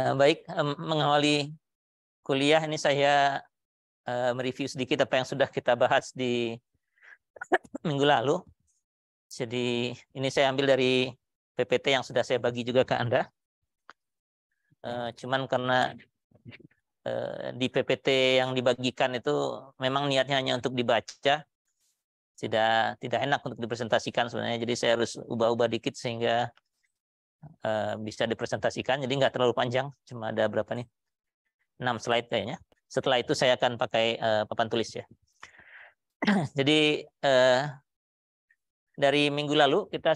Baik, mengawali kuliah ini saya mereview sedikit apa yang sudah kita bahas di minggu lalu. Jadi ini saya ambil dari PPT yang sudah saya bagi juga ke Anda. Cuman karena di PPT yang dibagikan itu memang niatnya hanya untuk dibaca, tidak enak untuk dipresentasikan sebenarnya. Jadi saya harus ubah-ubah dikit sehingga bisa dipresentasikan. Jadi nggak terlalu panjang, cuma ada berapa nih? 6 slide kayaknya. Setelah itu saya akan pakai papan tulis ya. Jadi dari minggu lalu kita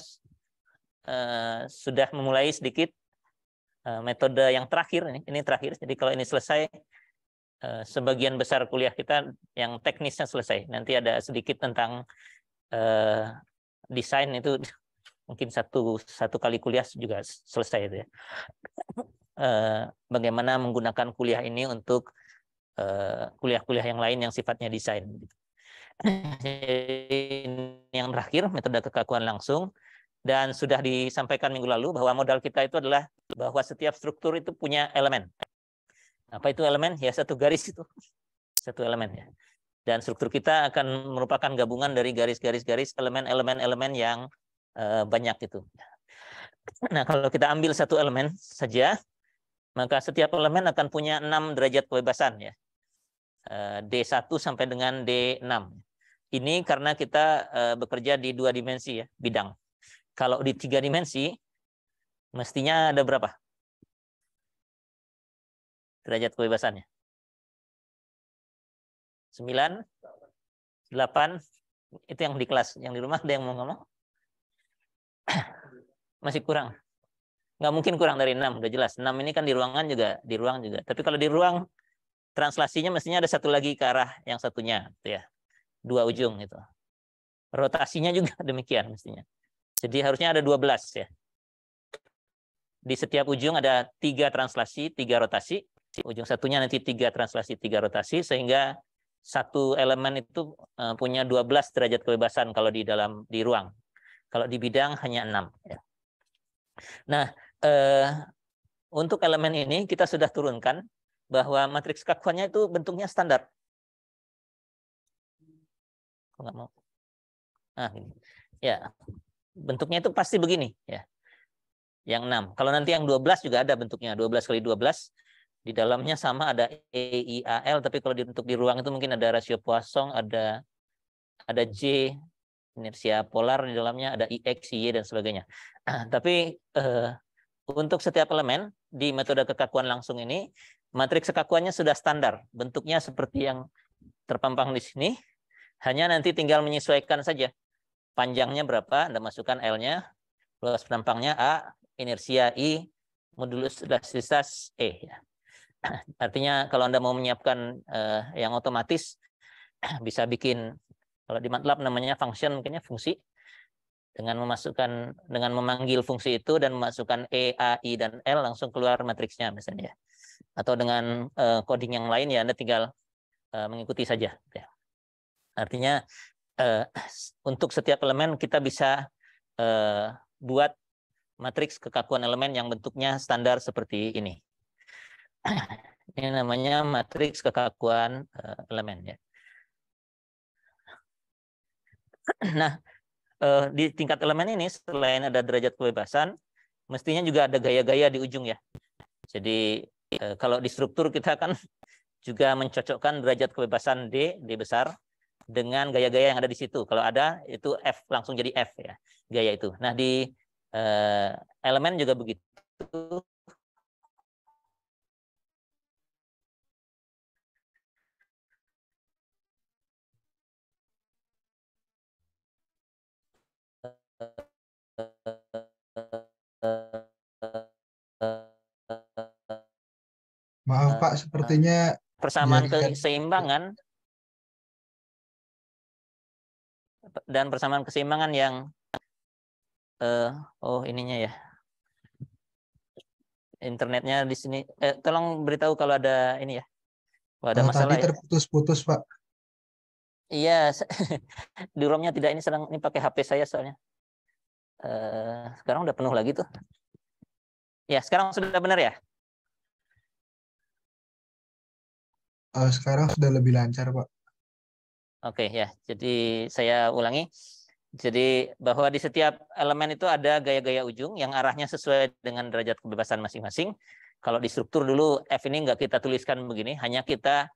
sudah memulai sedikit metode yang terakhir ini terakhir. Jadi kalau ini selesai, sebagian besar kuliah kita yang teknisnya selesai. Nanti ada sedikit tentang desain, itu mungkin satu kali kuliah juga selesai itu ya. Bagaimana menggunakan kuliah ini untuk kuliah-kuliah yang lain yang sifatnya desain. Ini yang terakhir, metode kekakuan langsung. Dan sudah disampaikan minggu lalu bahwa modal kita itu adalah bahwa setiap struktur itu punya elemen. Apa itu elemen? Ya satu garis itu. Satu elemen ya. Dan struktur kita akan merupakan gabungan dari garis-garis elemen-elemen yang banyak itu. Nah, kalau kita ambil satu elemen saja, maka setiap elemen akan punya 6 derajat kebebasan ya. D1 sampai dengan D6. Ini karena kita bekerja di 2 dimensi ya, bidang. Kalau di 3 dimensi, mestinya ada berapa derajat kebebasannya? 9, 8, itu yang di kelas. Yang di rumah ada yang mau ngomong? Masih kurang. Nggak mungkin kurang dari 6, udah jelas. 6 ini kan di ruangan juga, di ruang juga. Tapi kalau di ruang, translasinya mestinya ada satu lagi ke arah yang satunya. Gitu ya. 2 ujung itu. Rotasinya juga demikian mestinya. Jadi harusnya ada 12 ya. Di setiap ujung ada 3 translasi, 3 rotasi. Ujung satunya nanti 3 translasi, 3 rotasi, sehingga satu elemen itu punya 12 derajat kebebasan kalau di ruang. Kalau di bidang hanya 6. Ya. Nah, untuk elemen ini kita sudah turunkan bahwa matriks kekakuannya itu bentuknya standar. Nggak mau. Nah, ya, bentuknya itu pasti begini ya. Yang 6. Kalau nanti yang 12 juga ada bentuknya, 12 kali 12. Di dalamnya sama ada EIAL, tapi kalau untuk di ruang itu mungkin ada rasio Poisson, ada J, inersia polar di dalamnya, ada IX, Y, dan sebagainya. Tapi untuk setiap elemen di metode kekakuan langsung ini, matriks kekakuannya sudah standar. Bentuknya seperti yang terpampang di sini, hanya nanti tinggal menyesuaikan saja. Panjangnya berapa, Anda masukkan L-nya, luas penampangnya A, inersia I, modulus elastisitas E. Artinya kalau Anda mau menyiapkan yang otomatis, bisa bikin, kalau di MATLAB namanya function, mungkinnya fungsi, dengan memanggil fungsi itu dan memasukkan E, A, I, dan L, langsung keluar matriksnya misalnya. Atau dengan coding yang lain ya Anda tinggal mengikuti saja. Artinya untuk setiap elemen kita bisa buat matriks kekakuan elemen yang bentuknya standar seperti ini. Ini namanya matriks kekakuan elemen ya. Nah, di tingkat elemen ini selain ada derajat kebebasan, mestinya juga ada gaya-gaya di ujung ya. Jadi kalau di struktur kita kan juga mencocokkan derajat kebebasan D besar dengan gaya-gaya yang ada di situ. Kalau ada itu F langsung jadi F ya, gaya itu. Nah, di elemen juga begitu. Maaf Pak, sepertinya persamaan keseimbangan dan persamaan keseimbangan yang ininya ya, internetnya di sini. Tolong beritahu kalau ada ini ya, kalau ada masalah tadi ya. terputus-putus Pak. Iya, di ROM-nya tidak, ini pakai HP saya soalnya. Sekarang udah penuh lagi tuh. Ya, sekarang sudah benar ya? Sekarang sudah lebih lancar, Pak. Oke ya, jadi saya ulangi. Jadi bahwa di setiap elemen itu ada gaya-gaya ujung yang arahnya sesuai dengan derajat kebebasan masing-masing. Kalau di struktur dulu F ini nggak kita tuliskan begini, hanya kita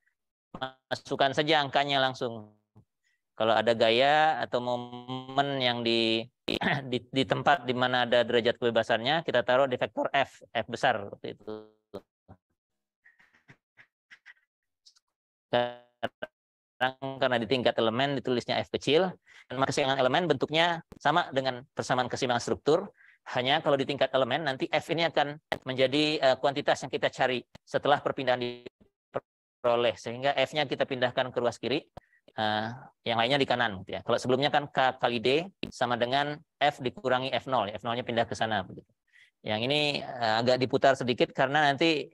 masukkan saja angkanya langsung. Kalau ada gaya atau momen yang di tempat di mana ada derajat kebebasannya, kita taruh di vektor F, F besar seperti itu. Karena di tingkat elemen ditulisnya F kecil, dan keseimbangan elemen bentuknya sama dengan persamaan keseimbangan struktur, hanya kalau di tingkat elemen nanti F ini akan menjadi kuantitas yang kita cari setelah perpindahan diperoleh, sehingga F-nya kita pindahkan ke ruas kiri, yang lainnya di kanan. Ya. Kalau sebelumnya kan K kali D sama dengan F dikurangi F0, F0-nya pindah ke sana. Yang ini agak diputar sedikit karena nanti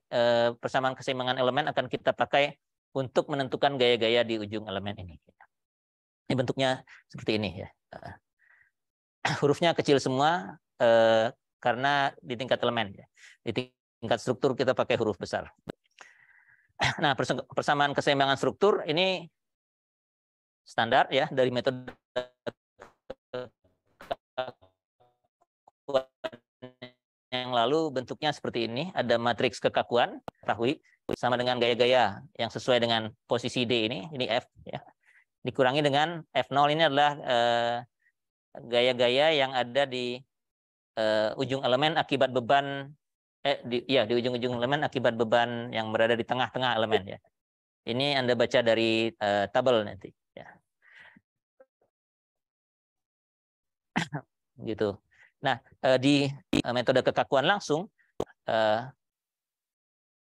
persamaan keseimbangan elemen akan kita pakai untuk menentukan gaya-gaya di ujung elemen ini. Ini bentuknya seperti ini ya. Hurufnya kecil semua karena di tingkat elemen ya. Di tingkat struktur kita pakai huruf besar. Nah, persamaan keseimbangan struktur ini standar ya dari metode yang lalu bentuknya seperti ini, ada matriks kekakuan, ketahui sama dengan gaya-gaya yang sesuai dengan posisi D ini F ya. Dikurangi dengan F0 ini adalah gaya-gaya yang ada di ujung elemen akibat beban di ujung-ujung elemen akibat beban yang berada di tengah-tengah elemen ya. Ini Anda baca dari tabel nanti ya. Gitu. Nah, di metode kekakuan langsung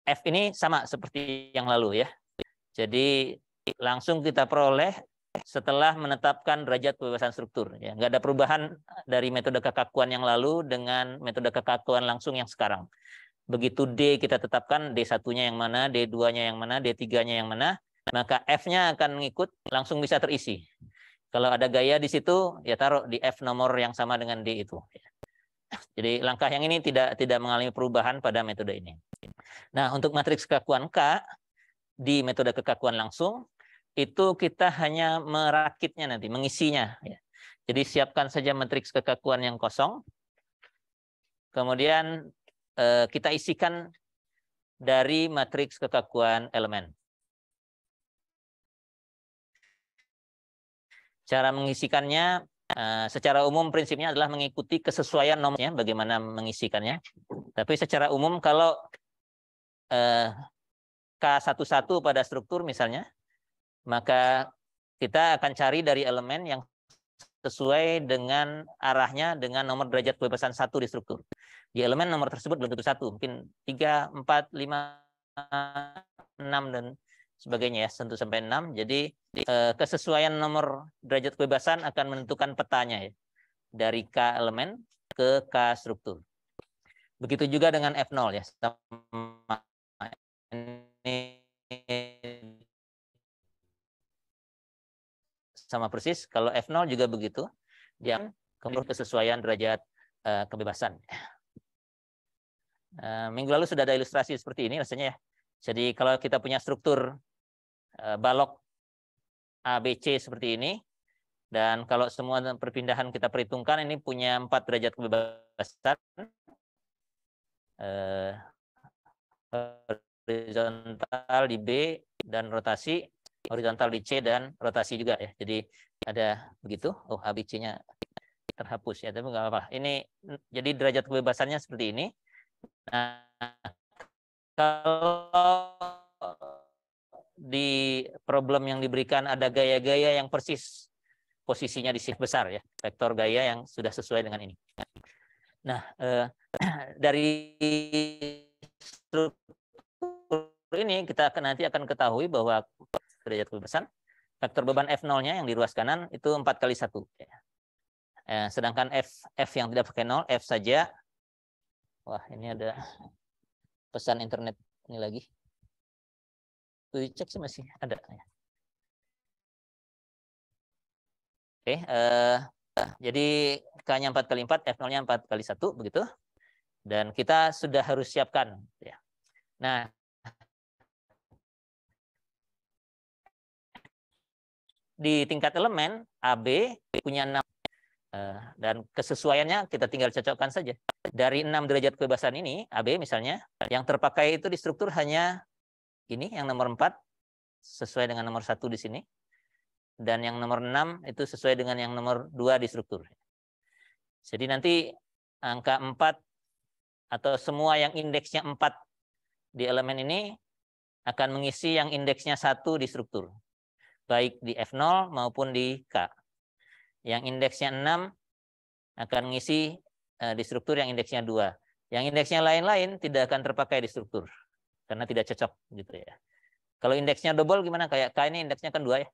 F ini sama seperti yang lalu ya. Jadi langsung kita peroleh setelah menetapkan derajat kebebasan struktur. Ya, nggak ada perubahan dari metode kekakuan yang lalu dengan metode kekakuan langsung yang sekarang. Begitu D kita tetapkan, D1-nya yang mana, D2-nya yang mana, D3-nya yang mana, maka F-nya akan mengikut, langsung bisa terisi. Kalau ada gaya di situ, ya taruh di F nomor yang sama dengan D itu. Jadi langkah yang ini tidak mengalami perubahan pada metode ini. Nah, untuk matriks kekakuan K di metode kekakuan langsung, itu kita hanya merakitnya nanti, mengisinya. Ya. Jadi siapkan saja matriks kekakuan yang kosong, kemudian kita isikan dari matriks kekakuan elemen. Cara mengisikannya, secara umum prinsipnya adalah mengikuti kesesuaian nomornya, bagaimana mengisikannya. Tapi secara umum kalau K11 pada struktur misalnya, maka kita akan cari dari elemen yang sesuai dengan arahnya dengan nomor derajat kebebasan 1 di struktur. Di elemen nomor tersebut belum tentu 1, mungkin 3, 4, 5, 6, dan sebagainya ya, tentu sampai 6. Jadi kesesuaian nomor derajat kebebasan akan menentukan petanya ya, dari K elemen ke K struktur. Begitu juga dengan F0 ya. Sama persis, kalau F0 juga begitu, dia kemudian kesesuaian derajat kebebasan. Minggu lalu sudah ada ilustrasi seperti ini rasanya ya. Jadi kalau kita punya struktur balok ABC seperti ini, dan kalau semua perpindahan kita perhitungkan, ini punya 4 derajat kebebasan. Horizontal di B dan rotasi, horizontal di C dan rotasi juga ya. Jadi ada begitu. Oh, ABC-nya terhapus ya, tapi nggak apa-apa. Ini jadi derajat kebebasannya seperti ini. Nah, kalau di problem yang diberikan ada gaya-gaya yang persis posisinya di shift besar ya, vektor gaya yang sudah sesuai dengan ini. Nah, dari struktur ini kita nanti akan ketahui bahwa derajat kebebasan vektor beban F0-nya yang di ruas kanan itu 4x1. Sedangkan F yang tidak pakai 0, F saja. Wah, ini ada pesan internet ini lagi. Cek sih masih ada. Oke, jadi K-nya 4x4, F0-nya 4x1 begitu. Dan kita sudah harus siapkan ya. Nah, di tingkat elemen AB punya 6 dan kesesuaiannya kita tinggal cocokkan saja. Dari 6 derajat kebebasan ini, AB misalnya, yang terpakai itu di struktur hanya ini yang nomor 4 sesuai dengan nomor 1 di sini. Dan yang nomor 6 itu sesuai dengan yang nomor 2 di struktur. Jadi nanti angka 4 atau semua yang indeksnya 4 di elemen ini akan mengisi yang indeksnya 1 di struktur. Baik di F0 maupun di K. Yang indeksnya 6 akan mengisi di struktur yang indeksnya 2. Yang indeksnya lain-lain tidak akan terpakai di struktur. Karena tidak cocok gitu ya. Kalau indeksnya double gimana? Kayak K ini indeksnya kan 2 ya.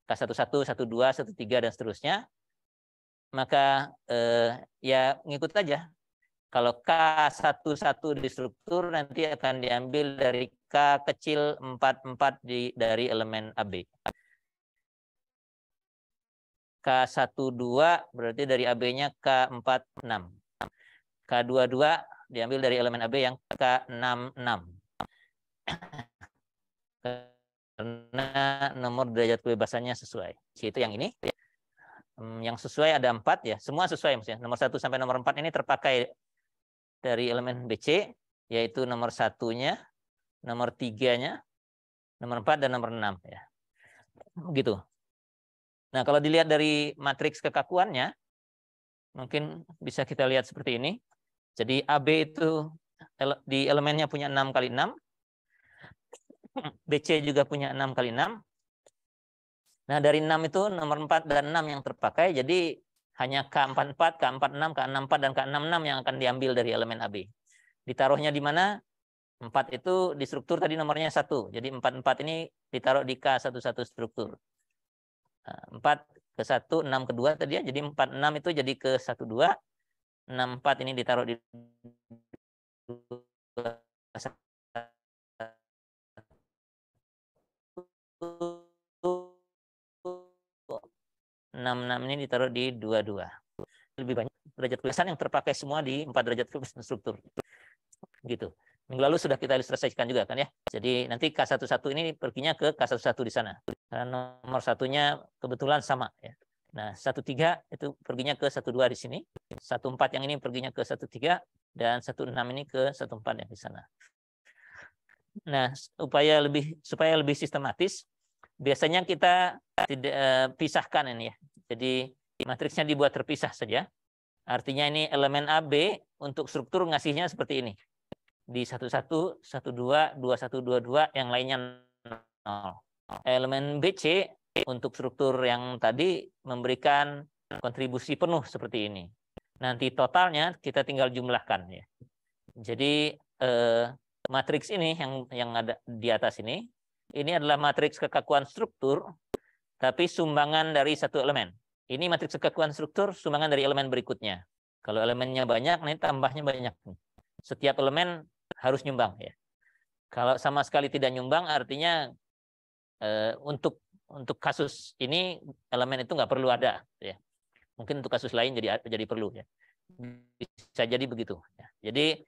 K11, 12, 13 dan seterusnya. Maka ya ngikut aja. Kalau K11 di struktur nanti akan diambil dari K kecil 44 dari elemen AB. K12 berarti dari AB-nya K46. K22 diambil dari elemen AB yang K66. Karena nomor derajat kebebasannya sesuai. Itu yang ini. Yang sesuai ada 4 ya. Semua sesuai maksudnya. Nomor 1 sampai nomor 4 ini terpakai dari elemen BC, yaitu nomor 1-nya, nomor 3-nya, nomor 4, dan nomor 6. Ya. Begitu. Nah, kalau dilihat dari matriks kekakuannya, mungkin bisa kita lihat seperti ini. Jadi AB itu di elemennya punya 6 kali 6. BC juga punya 6 kali 6. Nah, dari 6 itu nomor 4 dan 6 yang terpakai, jadi hanya K44, K46, K64, dan K66 yang akan diambil dari elemen AB. Ditaruhnya di mana? 4 itu di struktur tadi nomornya 1. Jadi 44 ini ditaruh di K11 struktur. 4 ke 1, 6 ke 2 tadi ya. Jadi 46 itu jadi ke 12. 64 ini ditaruh di 66 ini ditaruh di 22. Lebih banyak derajat kebebasan yang terpakai semua di 4 derajat kebebasan struktur. Gitu. Minggu lalu sudah kita ilustrasikan juga kan ya. Jadi nanti K11 ini perginya ke K11 di sana. Karena nomor 1-nya kebetulan sama ya. Nah, 13 itu perginya ke 12 di sini. 14 yang ini perginya ke 13 dan 16 ini ke 14 yang di sana. Nah, supaya lebih sistematis, biasanya kita tidak pisahkan ini ya. Jadi matriksnya dibuat terpisah saja. Artinya ini elemen AB untuk struktur ngasihnya seperti ini. Di 11, 12, 21, 22, yang lainnya 0. Elemen BC untuk struktur yang tadi memberikan kontribusi penuh seperti ini. Nanti totalnya kita tinggal jumlahkan ya. Jadi matriks ini yang ada di atas ini adalah matriks kekakuan struktur, tapi sumbangan dari satu elemen. Ini matriks kekakuan struktur, sumbangan dari elemen berikutnya. Kalau elemennya banyak, nanti tambahnya banyak. Setiap elemen harus nyumbang ya. Kalau sama sekali tidak nyumbang, artinya untuk kasus ini elemen itu nggak perlu ada. Ya. Mungkin untuk kasus lain jadi perlu ya. Bisa jadi begitu. Ya. Jadi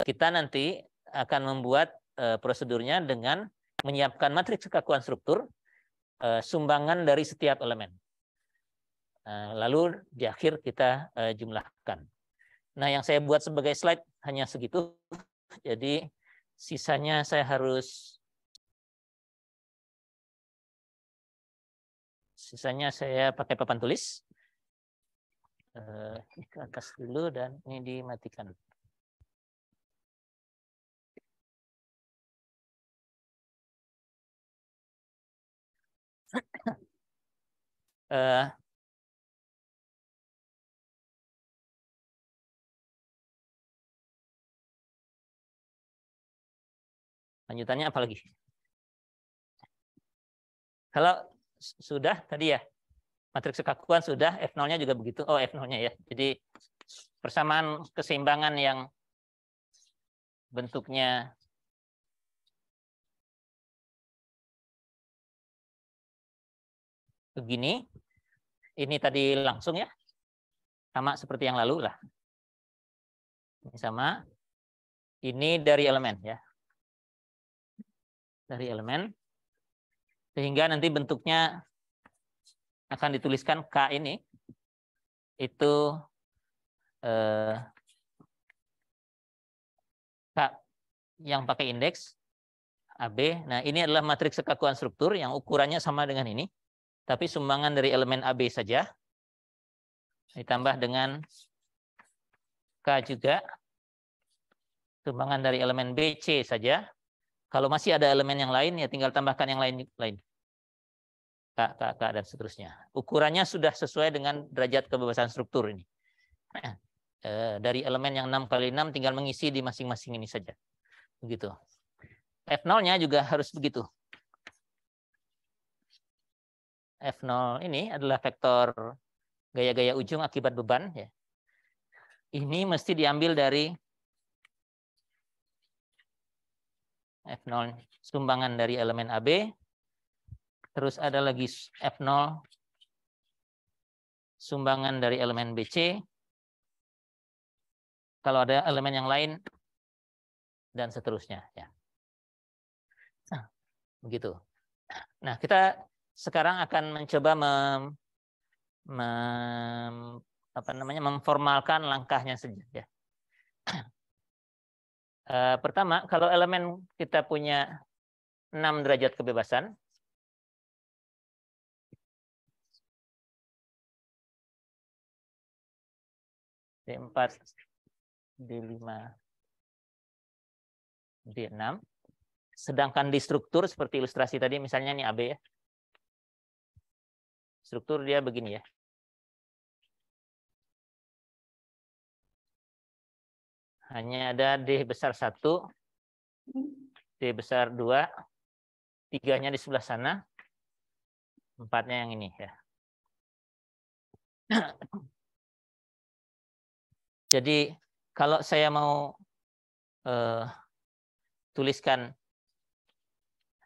kita nanti akan membuat prosedurnya dengan menyiapkan matriks kekakuan struktur, sumbangan dari setiap elemen. Lalu di akhir kita jumlahkan. Nah, yang saya buat sebagai slide hanya segitu. Jadi sisanya saya pakai papan tulis. Ke atas dulu dan ini dimatikan. Lanjutannya apa lagi? Kalau sudah tadi ya, matriks kekakuan sudah, F0-nya juga begitu. Oh, F0-nya ya. Jadi persamaan keseimbangan yang bentuknya begini. Ini tadi langsung ya. Sama seperti yang lalu lah. Ini sama. Ini dari elemen ya. Dari elemen. Sehingga nanti bentuknya akan dituliskan K ini itu K yang pakai indeks AB. Nah, ini adalah matriks kekakuan struktur yang ukurannya sama dengan ini, tapi sumbangan dari elemen AB saja ditambah dengan K juga, sumbangan dari elemen BC saja. Kalau masih ada elemen yang lain, ya tinggal tambahkan yang lain. K, dan seterusnya. Ukurannya sudah sesuai dengan derajat kebebasan struktur ini. Dari elemen yang 6 kali 6 tinggal mengisi di masing-masing ini saja. Begitu. F0-nya juga harus begitu. F0 ini adalah vektor gaya-gaya ujung akibat beban. Ya. Ini mesti diambil dari F0 sumbangan dari elemen AB. Terus ada lagi F0 sumbangan dari elemen BC. Kalau ada elemen yang lain, dan seterusnya. Ya. Nah, begitu. Nah, kita sekarang akan mencoba memformalkan langkahnya saja. Ya. Pertama, kalau elemen kita punya 6 derajat kebebasan, D4, D5, D6. Sedangkan di struktur seperti ilustrasi tadi, misalnya ini AB ya. Struktur dia begini ya. Hanya ada D besar 1, D besar 2, 3-nya di sebelah sana, 4-nya yang ini ya. Jadi kalau saya mau tuliskan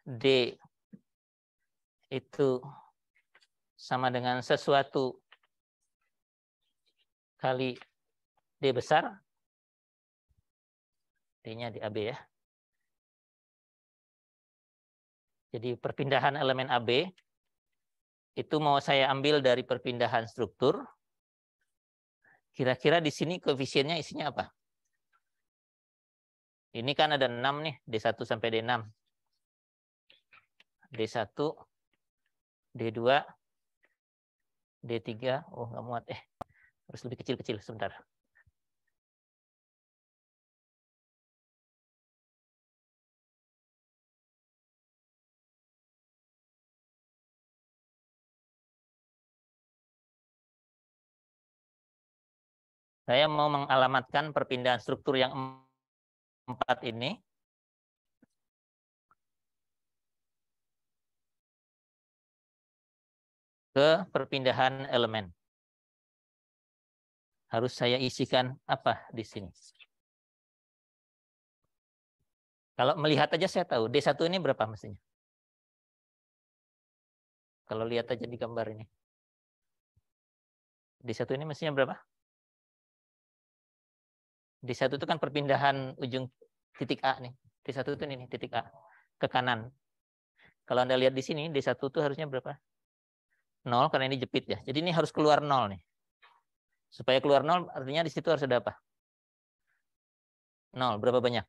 D itu sama dengan sesuatu kali D besar, D-nya di AB ya. Jadi perpindahan elemen AB itu mau saya ambil dari perpindahan struktur. Kira-kira di sini koefisiennya isinya apa? Ini kan ada 6 nih, D1 sampai D6. D1, D2, D3. Oh, nggak muat. Harus lebih kecil-kecil sebentar. Saya mau mengalamatkan perpindahan struktur yang 4 ini ke perpindahan elemen. Harus saya isikan apa di sini? Kalau melihat aja saya tahu, D1 ini berapa mestinya? Kalau lihat aja di gambar ini. D1 ini mestinya berapa? D1 itu kan perpindahan ujung titik A nih. D1 itu ini titik A ke kanan. Kalau Anda lihat di sini, D1 itu harusnya berapa? 0 karena ini jepit ya. Jadi ini harus keluar 0 nih. Supaya keluar 0 artinya di situ harus ada apa? 0. Berapa banyak?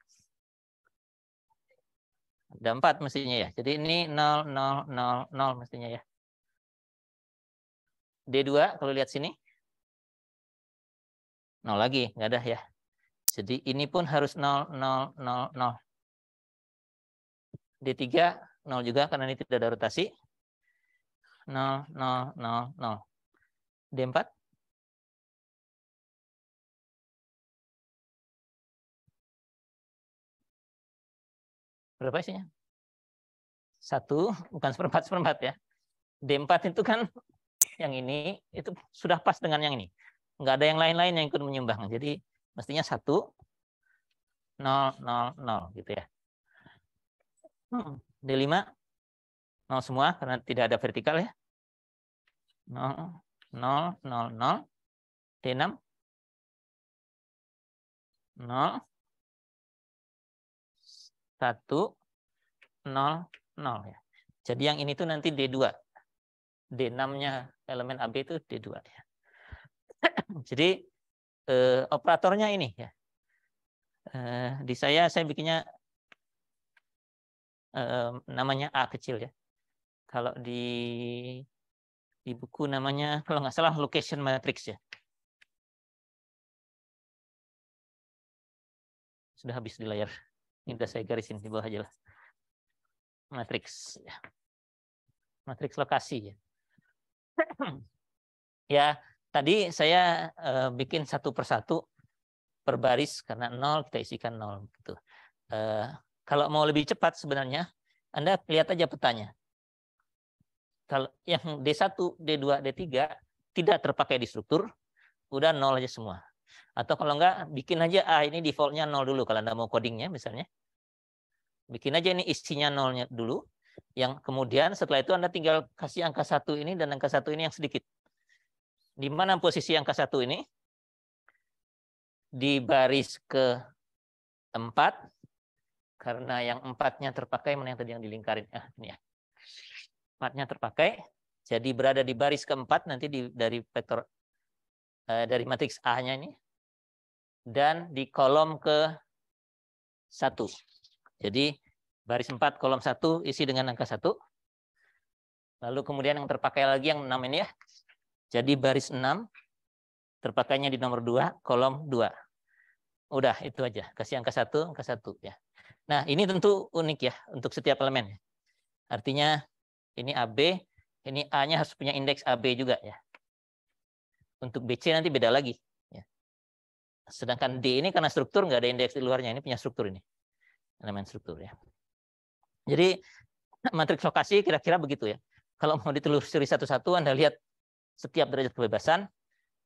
Ada 4 mestinya ya. Jadi ini 0, 0, 0, 0 mestinya ya. D2 kalau lihat sini. 0 lagi, nggak ada ya. Jadi ini pun harus 0, 0, 0, 0. D3 0 juga karena ini tidak ada rotasi. 0, 0, 0, 0. D4 berapa isinya? 1, bukan seperempat ya. D4 itu kan yang ini itu sudah pas dengan yang ini. Nggak ada yang lain-lain yang ikut menyumbang. Jadi mestinya 1, 0, 0, 0 gitu ya. D5 0 semua karena tidak ada vertikal ya. 0, 0, 0, 0. D6 0, 1, 0, 0 ya. Jadi yang ini tuh nanti D2. D6-nya elemen AB itu D2 ya. Jadi operatornya ini ya. Di saya bikinnya namanya A kecil ya. Kalau di buku namanya kalau nggak salah location matrix ya. Sudah habis di layar. Ini udah saya garisin di bawah aja lah. Matrix ya. Matriks lokasi ya. Ya, tadi saya bikin satu persatu per baris karena 0 kita isikan 0 gitu. Kalau mau lebih cepat sebenarnya Anda lihat aja petanya. Kalau yang D1, D2, D3 tidak terpakai di struktur, udah 0 aja semua. Atau kalau enggak, bikin aja ini defaultnya 0 dulu kalau Anda mau codingnya misalnya. Bikin aja ini isinya 0-nya dulu. Yang kemudian setelah itu Anda tinggal kasih angka 1 ini dan angka 1 ini yang sedikit. Di mana posisi angka 1 ini? Di baris ke-4. Karena yang 4-nya terpakai, mana yang tadi yang dilingkarin? Ini ya. 4-nya terpakai. Jadi berada di baris ke-4 nanti dari vektor dari matriks A-nya ini. Dan di kolom ke-1. Jadi baris 4 kolom 1 isi dengan angka 1. Lalu kemudian yang terpakai lagi yang 6 ini ya. Jadi baris 6 terpakainya di nomor 2 kolom 2. Udah itu aja. Kasih angka 1 ya. Nah, ini tentu unik ya untuk setiap elemen. Artinya ini AB, ini A-nya harus punya indeks AB juga ya. Untuk BC nanti beda lagi. Ya. Sedangkan D ini karena struktur nggak ada indeks di luarnya, ini punya struktur ini. Elemen struktur ya. Jadi matriks lokasi kira-kira begitu ya. Kalau mau ditelusuri satu-satu, Anda lihat setiap derajat kebebasan.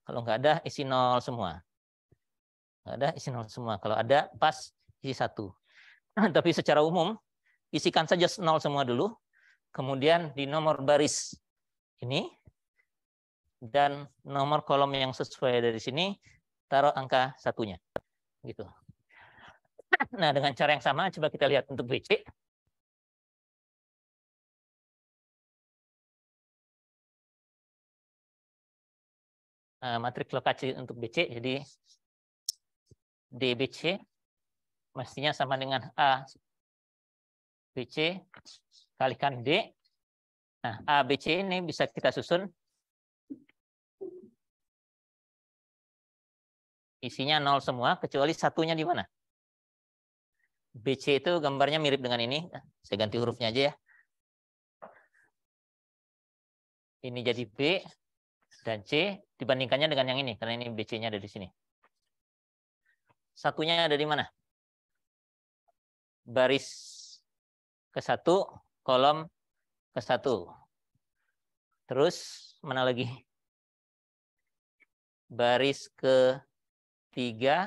Kalau nggak ada, isi 0 semua. Nggak ada, isi 0 semua. Kalau ada, pas isi 1. Tapi secara umum, isikan saja 0 semua dulu. Kemudian di nomor baris ini, dan nomor kolom yang sesuai dari sini, taruh angka 1-nya. Gitu. Nah, dengan cara yang sama, coba kita lihat untuk BC. Matriks lokasi untuk BC, jadi DBC mestinya sama dengan A BC kalikan D. Nah, A BC ini bisa kita susun isinya 0 semua, kecuali satunya di mana? BC itu gambarnya mirip dengan ini. Saya ganti hurufnya aja ya. Ini jadi B dan C dibandingkannya dengan yang ini, karena ini BC-nya ada di sini. Satunya ada di mana? Baris ke-1, kolom ke-1. Terus, mana lagi? Baris ke-3,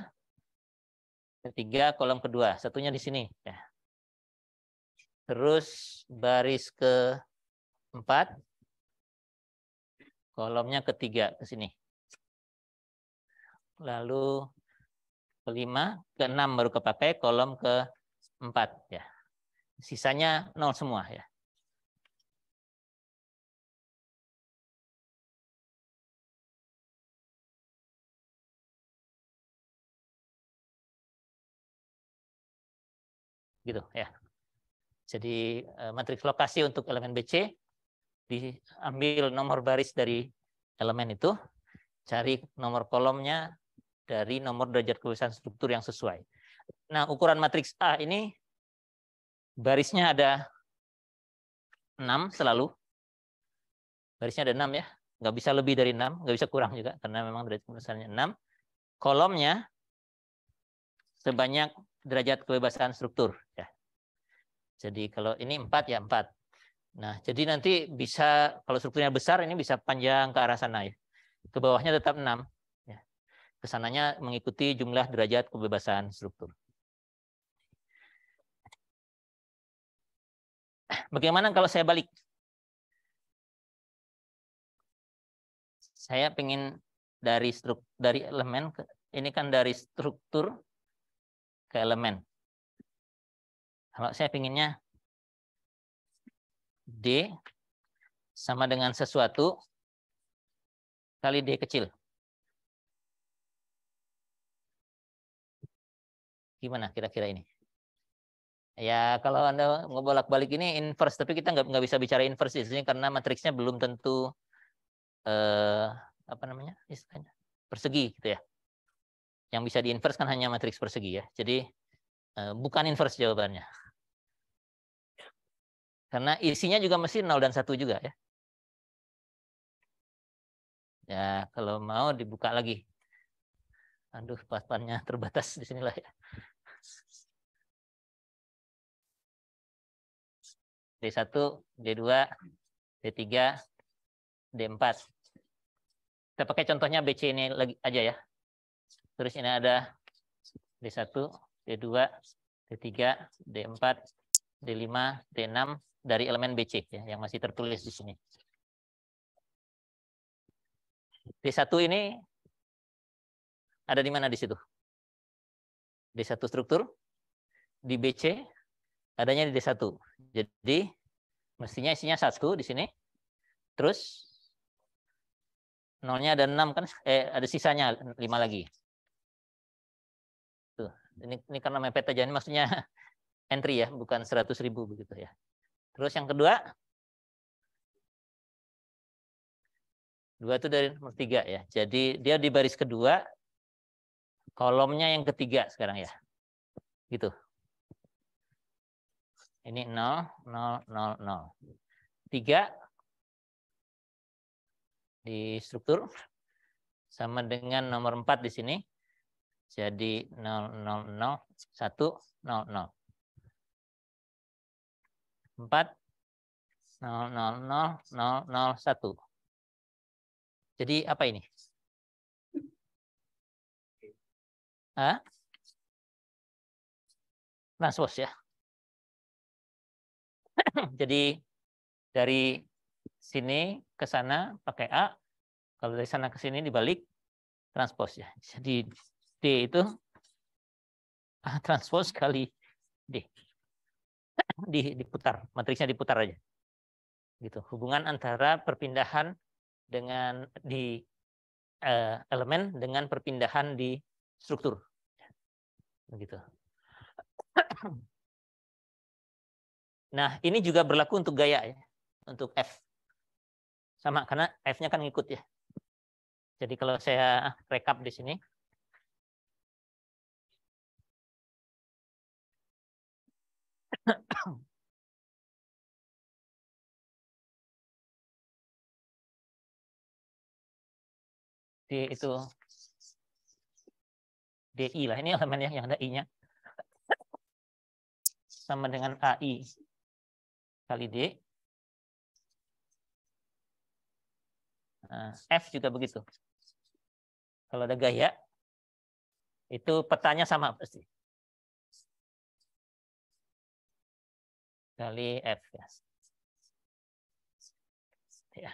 kolom kedua. Satunya di sini. Ya. Terus, baris ke-4, kolomnya ke-3 ke sini. Lalu ke-5, ke-6 baru kepakai, kolom ke-4 ya. Sisanya 0 semua ya. Gitu ya. Jadi matriks lokasi untuk elemen BC diambil nomor baris dari elemen itu, cari nomor kolomnya dari nomor derajat kebebasan struktur yang sesuai. Nah, ukuran matriks A ini barisnya ada 6 selalu. Barisnya ada 6 ya. Nggak bisa lebih dari 6, nggak bisa kurang juga, karena memang derajat kebebasannya 6. Kolomnya sebanyak derajat kebebasan struktur. Ya. Jadi kalau ini 4 ya 4. Nah, jadi nanti bisa, kalau strukturnya besar, ini bisa panjang ke arah sana ya. Ke bawahnya tetap 6. Ya. Kesananya mengikuti jumlah derajat kebebasan struktur. Bagaimana kalau saya balik? Saya ingin dari elemen, ini kan dari struktur ke elemen. Kalau saya pinginnya D sama dengan sesuatu kali D kecil. Gimana kira-kira ini? Ya, kalau Anda ngebolak-balik ini inverse, tapi kita nggak bisa bicara inverse di sini karena matriksnya belum tentu apa namanya istilahnya persegi gitu ya. Yang bisa diinverse kan hanya matriks persegi ya. Jadi bukan inverse jawabannya. Karena isinya juga mesti 0 dan 1 juga ya. Ya, kalau mau dibuka lagi. Aduh, papannya terbatas di sinilah ya. D1, D2, D3, D4. Kita pakai contohnya BC ini lagi aja ya. Terus ini ada D1, D2, D3, D4, D5, D6 dari elemen BC ya, yang masih tertulis di sini. D1 ini ada di mana di situ? D1 struktur di BC adanya di D1. Jadi mestinya isinya 1 di sini. Terus nolnya ada 6 kan, ada sisanya 5 lagi. Tuh, ini karena mepet aja, ini maksudnya entry ya, bukan 100.000 begitu ya. Terus yang kedua, 2 itu dari nomor 3 ya. Jadi dia di baris kedua, kolomnya yang ketiga sekarang ya. Gitu. Ini 0, 0, 0, 0. 3 di struktur sama dengan nomor 4 di sini. Jadi 0, 0, 0, 1, 0, 0. 4, 0, 0, 0, 0, 0, 1. Jadi apa ini? Hah? Transpose ya. Jadi dari sini ke sana pakai A, kalau dari sana ke sini dibalik transpose ya. Jadi D itu A transpose kali D. Diputar, matriksnya diputar aja. Gitu. Hubungan antara perpindahan dengan di elemen dengan perpindahan di struktur. Begitu. Nah, ini juga berlaku untuk gaya ya, untuk F. Sama, karena F-nya kan ngikut ya. Jadi kalau saya rekap di sini, D itu DI lah, ini elemen yang ada I-nya. Sama dengan AI kali D. Nah, F juga begitu. Kalau ada gaya, itu petanya sama pasti. Kali F ya. Ya.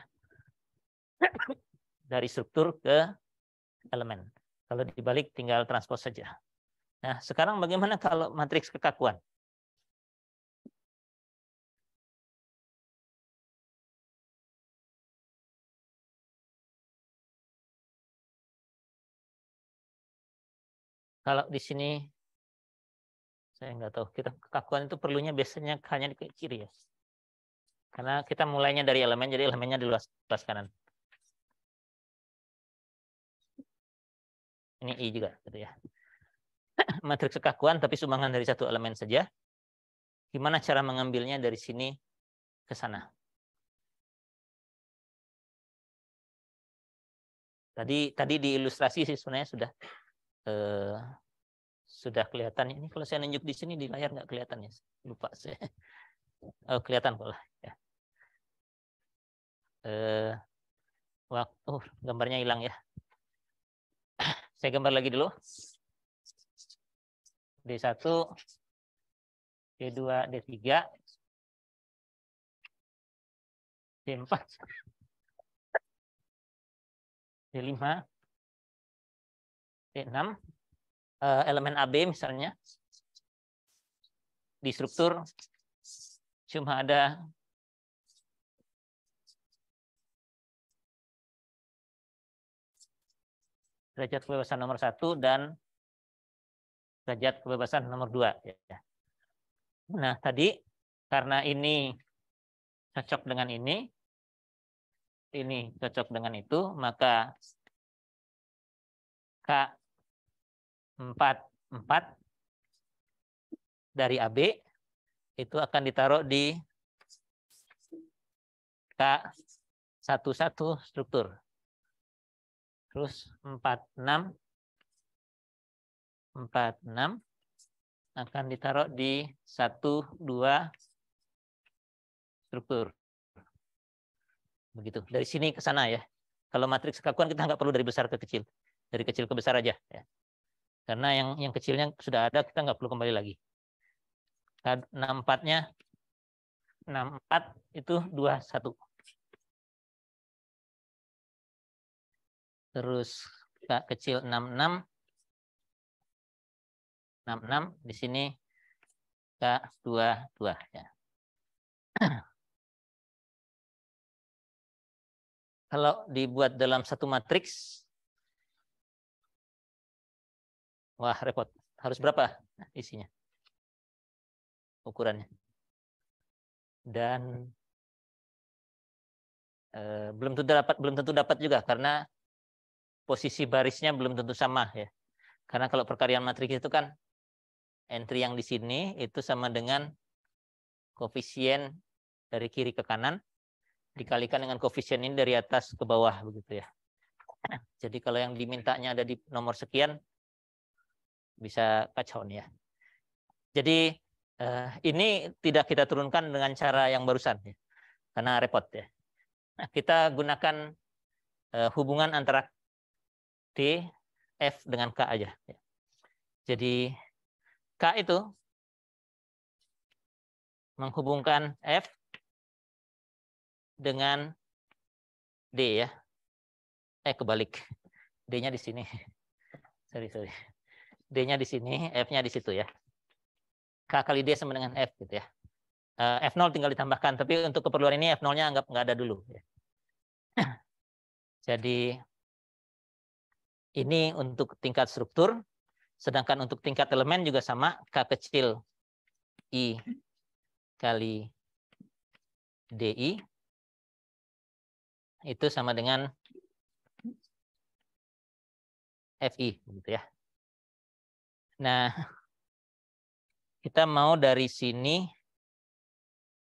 Dari struktur ke elemen. Kalau dibalik tinggal transpose saja. Nah, sekarang bagaimana kalau matriks kekakuan? Kalau di sini saya nggak tahu, kita kekakuan itu perlunya biasanya hanya di kiri ya. Karena kita mulainya dari elemen, jadi elemennya di luas kanan. Ini I juga gitu ya. Matriks kekakuan tapi sumbangan dari satu elemen saja. Gimana cara mengambilnya dari sini ke sana? Tadi di ilustrasi sih sebenarnya sudah kelihatan. Ini kalau saya nunjuk di sini di layar nggak kelihatan ya. Lupa saya. Oh, kelihatan kok lah ya. Gambarnya hilang ya. Saya gambar lagi dulu. D1, D2, D3, D4, D5, D6, elemen AB misalnya. Di struktur cuma ada derajat kebebasan nomor 1 dan derajat kebebasan nomor 2. Nah, tadi karena ini cocok dengan ini cocok dengan itu, maka K44 dari AB itu akan ditaruh di K11 struktur. Terus 46 akan ditaruh di 12 struktur. Begitu. Dari sini ke sana ya. Kalau matriks kekakuan kita nggak perlu dari besar ke kecil. Dari kecil ke besar aja. Ya. Karena yang kecilnya sudah ada, kita nggak perlu kembali lagi. 64-nya 64 itu 21. Terus kecil 66 di sini K22 ya. Kalau dibuat dalam satu matriks, wah repot. Harus berapa isinya? Ukurannya. Dan belum tentu dapat juga karena posisi barisnya belum tentu sama ya. Karena kalau perkalian matriks itu kan entry yang di sini itu sama dengan koefisien dari kiri ke kanan dikalikan dengan koefisien ini dari atas ke bawah begitu ya. Jadi kalau yang dimintanya ada di nomor sekian bisa kacau nih ya. Jadi ini tidak kita turunkan dengan cara yang barusan ya. Karena repot ya. Nah, kita gunakan hubungan antara D, F dengan K aja. Jadi K itu menghubungkan F dengan D ya. Kebalik. D-nya di sini. Sorry. D-nya di sini, F-nya di situ ya. K kali D sama dengan F gitu ya. F0 tinggal ditambahkan, tapi untuk keperluan ini F0-nya anggap nggak ada dulu. Jadi ini untuk tingkat struktur, sedangkan untuk tingkat elemen juga sama, K kecil I kali DI itu sama dengan FI gitu ya. Nah, kita mau dari sini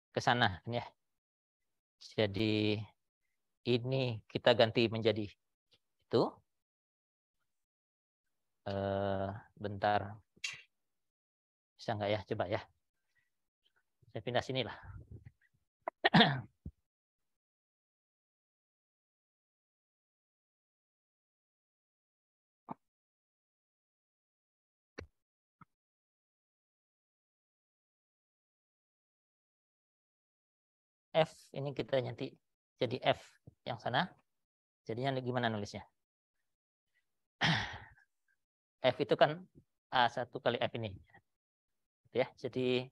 ke sana ya. Jadi ini kita ganti menjadi itu. Bentar. Bisa nggak ya? Coba ya. Saya pindah sini lah. F ini kita nanti jadi F yang sana. Jadinya gimana nulisnya? F itu kan A1 kali F ini. Ya, jadi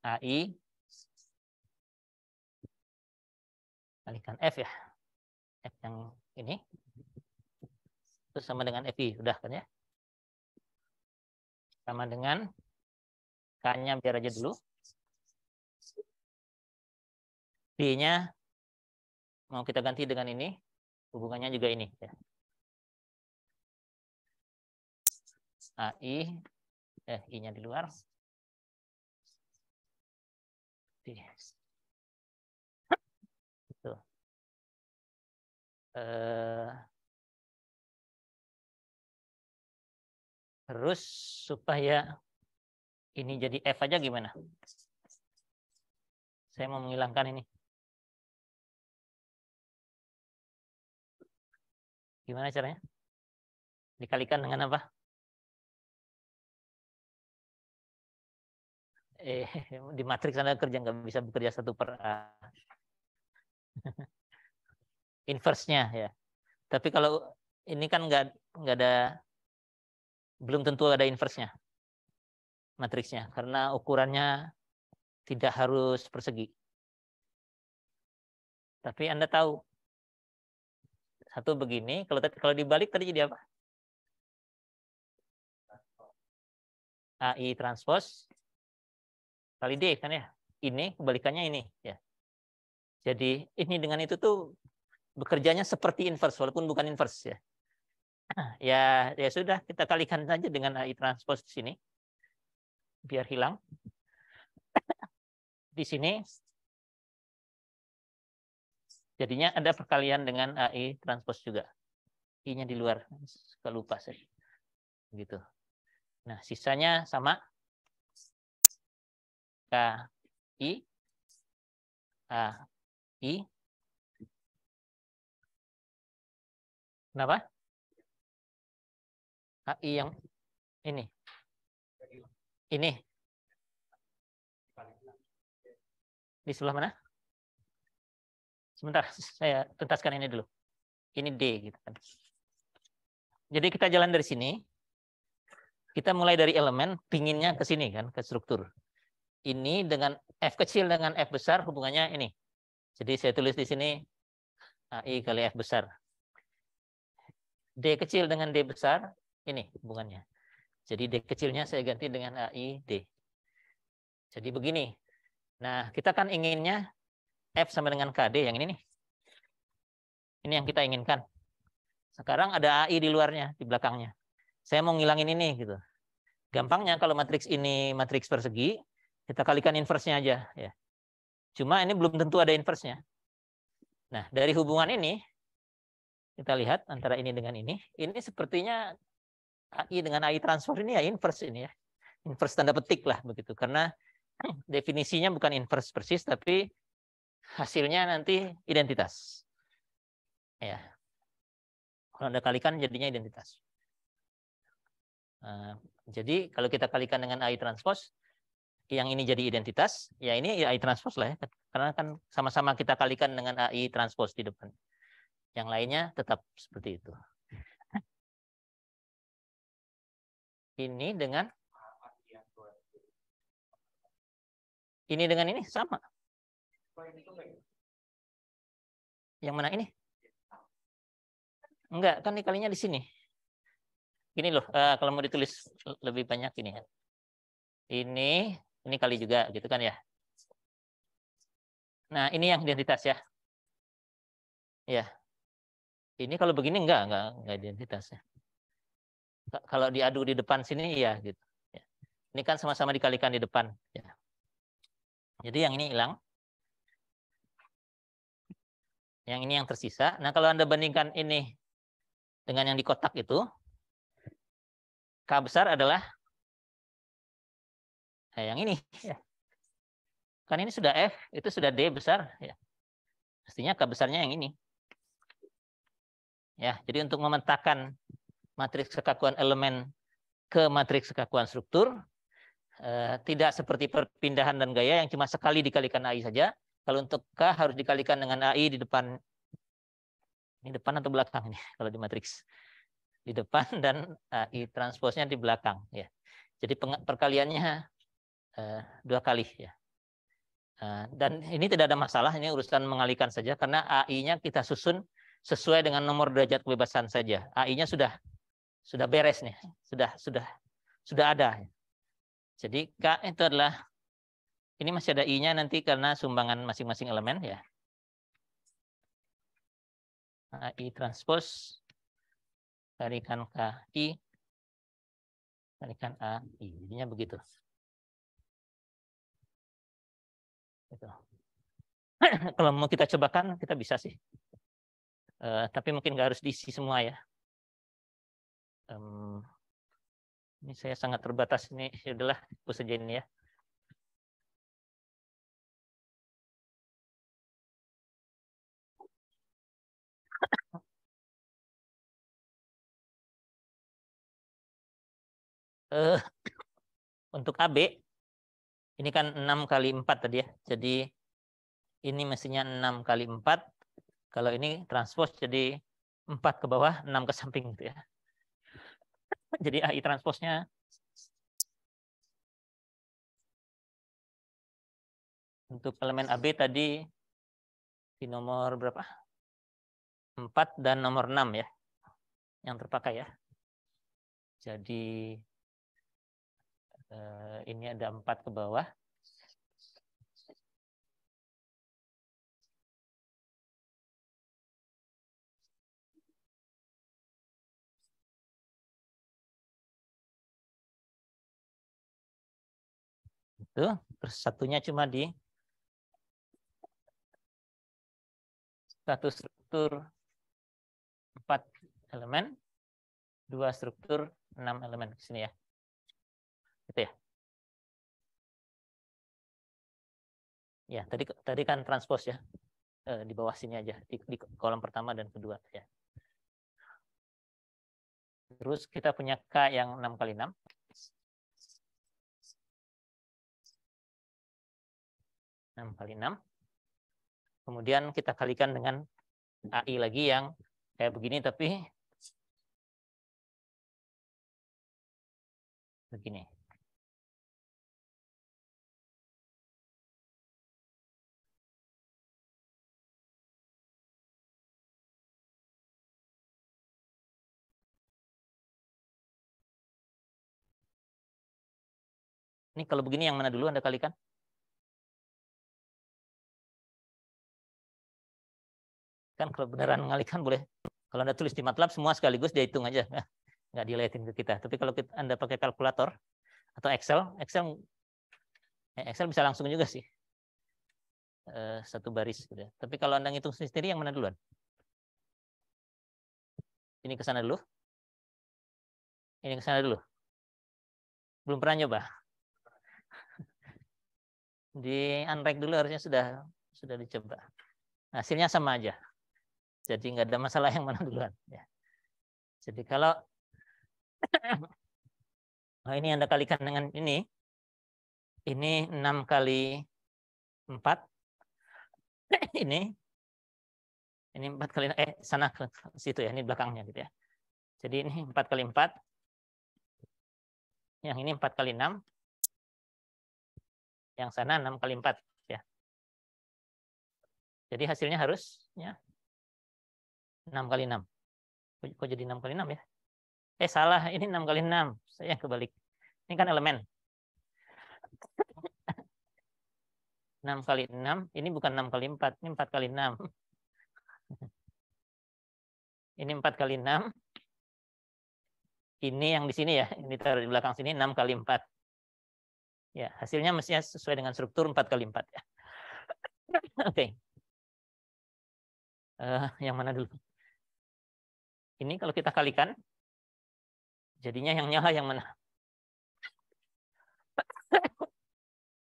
AI kalikan F ya. F yang ini. Itu sama dengan FI. Udah kan ya? Sama dengan K-nya biar aja dulu. D-nya mau kita ganti dengan ini. Hubungannya juga ini. Ya. AI, I-nya di luar. Tuh. Terus supaya ini jadi F aja gimana? Saya mau menghilangkan ini. Gimana caranya? Dikalikan dengan apa? Di matriks Anda kerja nggak bisa bekerja 1/A. Inverse-nya ya. Tapi kalau ini kan nggak ada, belum tentu ada inverse-nya matriksnya karena ukurannya tidak harus persegi. Tapi Anda tahu Satu begini, kalau dibalik tadi jadi apa? AI transpose kali D kan ya. Ini kebalikannya ini ya. Jadi ini dengan itu tuh bekerjanya seperti inverse walaupun bukan inverse ya. Ya sudah, kita kalikan saja dengan AI transpose di sini. Biar hilang. Di sini jadinya ada perkalian dengan AI transpose juga. I-nya di luar, suka lupa saya. Gitu. Nah, sisanya sama KI AI. Kenapa? AI yang ini. Ini. Di sebelah mana? Sebentar, saya tuntaskan ini dulu. Ini D gitu kan. Jadi kita jalan dari sini. Kita mulai dari elemen, pinginnya ke sini kan, ke struktur. Ini dengan F kecil dengan F besar hubungannya ini. Jadi saya tulis di sini AI kali F besar. D kecil dengan D besar, ini hubungannya. Jadi D kecilnya saya ganti dengan AI D. Jadi begini. Nah, kita kan inginnya F sama dengan KD yang ini nih. Ini yang kita inginkan. Sekarang ada AI di luarnya, di belakangnya. Saya mau ngilangin ini gitu. Gampangnya kalau matriks ini matriks persegi, kita kalikan inverse-nya aja ya. Cuma ini belum tentu ada inverse-nya. Nah, dari hubungan ini kita lihat antara ini dengan ini sepertinya AI dengan AI transfer ini ya inverse ini ya. Inverse tanda petik lah begitu, karena definisinya bukan inverse persis tapi hasilnya nanti identitas. Ya. Kalau Anda kalikan jadinya identitas. Jadi kalau kita kalikan dengan AI transpose, yang ini jadi identitas, ya ini AI transpose lah ya. Karena kan sama-sama kita kalikan dengan AI transpose di depan. Yang lainnya tetap seperti itu. Ini dengan ini sama. Yang mana ini? Enggak, kan dikalinya di sini. Gini loh, kalau mau ditulis lebih banyak ini ya. Ini kali juga gitu kan ya. Nah, ini yang identitas ya. Ya. Ini kalau begini enggak identitasnya. Kalau diadu di depan sini iya gitu. Ya. Ini kan sama-sama dikalikan di depan ya. Jadi yang ini hilang. Yang ini yang tersisa. Nah, kalau Anda bandingkan ini dengan yang di kotak itu, K besar adalah yang ini. Ya. Kan ini sudah F, itu sudah D besar. Ya. Mestinya K besarnya yang ini. Ya, jadi untuk memetakan matriks kekakuan elemen ke matriks kekakuan struktur, tidak seperti perpindahan dan gaya yang cuma sekali dikalikan AI saja. Kalau untuk K harus dikalikan dengan AI di depan. Ini depan atau belakang ini kalau di matriks? Di depan dan AI transposnya di belakang. Ya. Jadi perkaliannya 2 kali. Ya. Dan ini tidak ada masalah, ini urusan mengalihkan saja karena AI-nya kita susun sesuai dengan nomor derajat kebebasan saja. AI-nya sudah beres nih, sudah ada. Jadi K itu adalah ini masih ada I-nya nanti karena sumbangan masing-masing elemen ya. AI transpose kalikan KI kalikan AI. Jadinya begitu. Gitu. Kalau mau kita cobakan kita bisa sih. Tapi mungkin nggak harus diisi semua ya. Ini saya sangat terbatas ini. Ya udahlah, aku saja ini ya. Untuk AB ini kan 6 kali 4 tadi ya. Jadi ini mestinya 6 kali 4. Kalau ini transpose jadi 4 ke bawah, 6 ke samping gitu ya. Jadi AI transposnya untuk elemen AB tadi di nomor berapa? 4 dan nomor 6 ya, yang terpakai ya. Jadi ini ada 4 ke bawah. Itu, terus satunya cuma di satu struktur 4 elemen, 2 struktur 6 elemen ke sini ya. Gitu ya. Ya, tadi kan transpose ya. Di bawah sini aja, di kolom pertama dan kedua ya. Terus kita punya K yang 6 kali 6. Kemudian kita kalikan dengan AI lagi yang kayak begini tapi begini. Ini kalau begini yang mana dulu Anda kalikan? Kan kalau beneran mengalihkan boleh. Kalau Anda tulis di MATLAB semua sekaligus dia hitung aja. Nggak dilihatin ke kita. Tapi kalau Anda pakai kalkulator atau Excel bisa langsung juga sih. Satu baris. Gitu ya. Tapi kalau Anda ngitung sendiri yang mana duluan? Ini ke sana dulu. Ini ke sana dulu. Belum pernah nyoba. Di unrank dulu harusnya sudah dicoba. Hasilnya sama aja. Jadi nggak ada masalah yang mana duluan. Ya. Jadi kalau ini Anda kalikan dengan ini 6 kali 4. ini 4 kali sana ke situ ya, ini belakangnya gitu ya. Jadi ini 4 kali 4. Yang ini 4 kali 6. Yang sana 6 kali 4 ya. Jadi hasilnya harusnya 6 kali 6. Kok jadi 6 kali 6 ya? Salah, ini 6 kali 6. Saya kebalik. Ini kan elemen. 6 kali 6, ini bukan 6 kali 4, ini 4 kali 6. Ini 4 kali 6. Ini yang di sini ya, ini taruh di belakang sini 6 kali 4. Ya, hasilnya mestinya sesuai dengan struktur 4 kali 4 ya. Oke. Yang mana dulu? Ini kalau kita kalikan, jadinya yang nyala yang mana?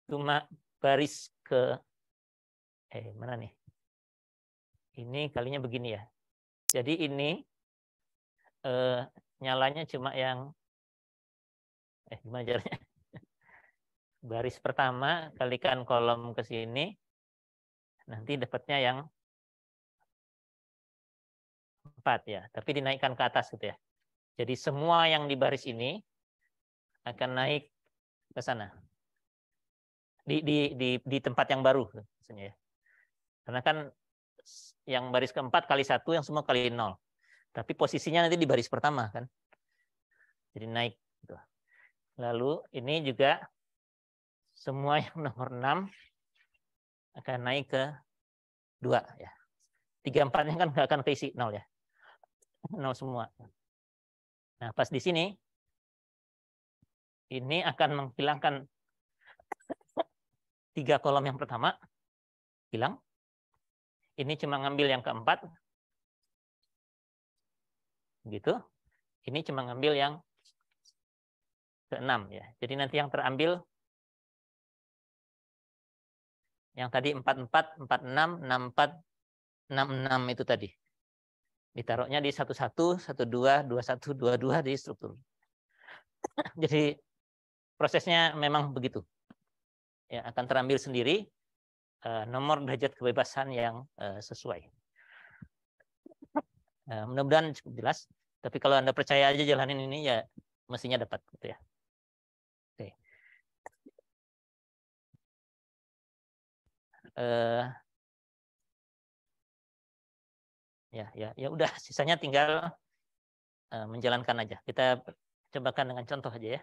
Cuma baris ke mana nih? Ini kalinya begini ya. Jadi ini nyalanya cuma yang gimana caranya? Baris pertama kalikan kolom ke sini, nanti dapatnya yang 4 ya, tapi dinaikkan ke atas gitu ya. Jadi semua yang di baris ini akan naik ke sana. Di tempat yang baru maksudnya ya. Karena kan yang baris keempat kali 1 yang semua kali 0. Tapi posisinya nanti di baris pertama kan. Jadi naik gitu. Lalu ini juga semua yang nomor 6 akan naik ke 2 ya. 3 4-nya kan nggak akan keisi 0 ya. 0 semua. Nah, pas di sini ini akan menghilangkan 3 kolom yang pertama hilang. Ini cuma ngambil yang keempat. Gitu. Ini cuma ngambil yang ke-6 ya. Jadi nanti yang terambil yang tadi 44, 46, 64, 66 itu tadi. Ditaruhnya di 11, 12, 21, 22 di struktur. Jadi prosesnya memang begitu. Ya, akan terambil sendiri nomor derajat kebebasan yang sesuai. Mudah-mudahan cukup jelas. Tapi kalau Anda percaya aja jalanin ini ya mestinya dapat gitu ya. Oke. Ya udah, sisanya tinggal menjalankan aja. Kita cobakan dengan contoh aja ya.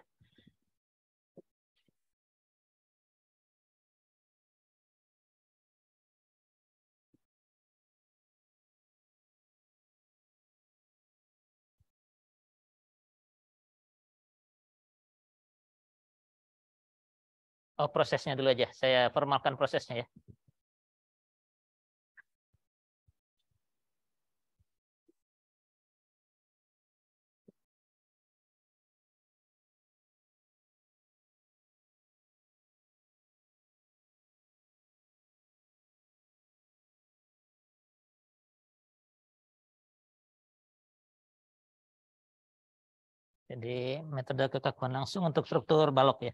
Oh, prosesnya dulu aja. Saya formalkan prosesnya ya. Jadi metode kekakuan langsung untuk struktur balok ya.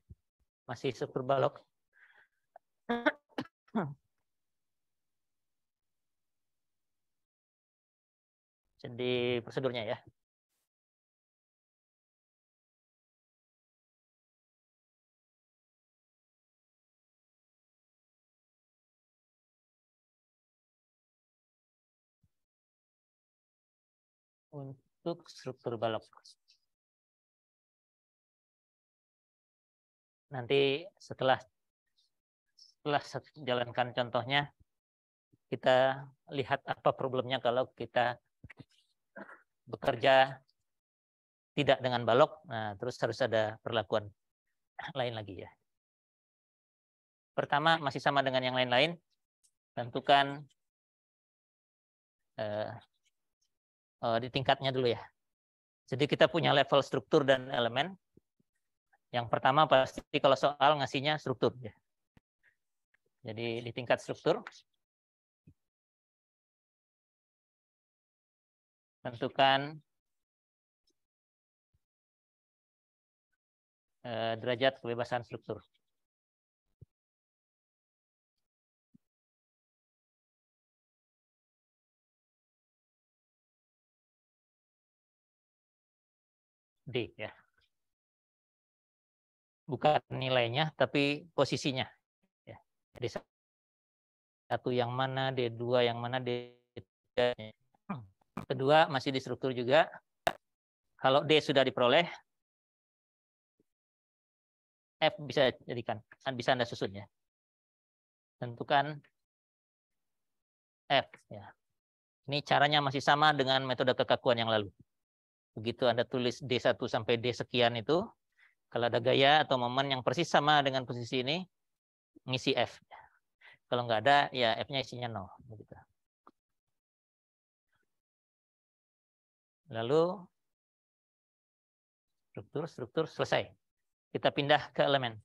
Masih struktur balok. Jadi prosedurnya ya. Untuk struktur balok. Nanti setelah jalankan contohnya, kita lihat apa problemnya kalau kita bekerja tidak dengan balok. Nah, terus harus ada perlakuan lain lagi ya. Pertama, masih sama dengan yang lain-lain. Tentukan di tingkatnya dulu ya. Jadi kita punya level struktur dan elemen. Yang pertama pasti kalau soal ngasihnya struktur ya. Jadi di tingkat struktur tentukan derajat kebebasan struktur. D ya. Bukan nilainya tapi posisinya ya. D1 yang mana, D2 yang mana, D3. Kedua masih di struktur juga. Kalau D sudah diperoleh, F bisa jadikan, bisa Anda susun ya. Tentukan F ya. Ini caranya masih sama dengan metode kekakuan yang lalu. Begitu Anda tulis D1 sampai D sekian itu, kalau ada gaya atau momen yang persis sama dengan posisi ini, ngisi F. Kalau nggak ada, ya F-nya isinya 0. Begitu. Lalu, struktur, selesai. Kita pindah ke elemen.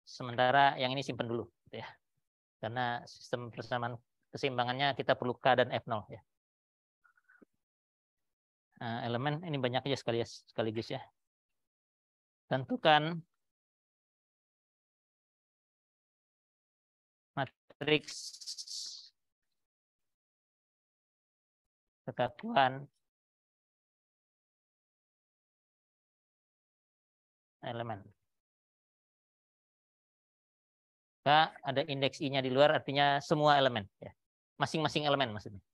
Sementara yang ini simpan dulu. Ya. Karena sistem persamaan keseimbangannya kita perlu K dan F0. Ya. Elemen ini banyak aja sekaligus ya. Tentukan matriks kekakuan elemen. K ada indeks I-nya di luar, artinya semua elemen. Ya. Masing-masing elemen maksudnya.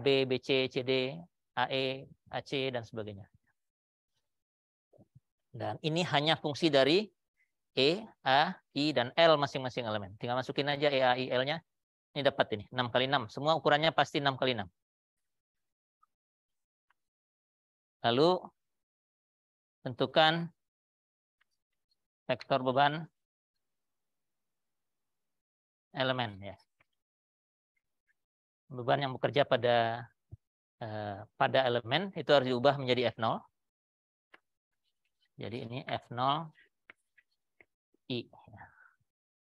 B, BC, CD, AE, AC, dan sebagainya. Dan ini hanya fungsi dari E, A, I, dan L masing-masing elemen. Tinggal masukin aja E, A, I, L-nya. Ini dapat ini, 6 kali 6. Semua ukurannya pasti 6 kali 6. Lalu, tentukan vektor beban elemen. Ya. Beban yang bekerja pada elemen itu harus diubah menjadi F0. Jadi ini F0 I.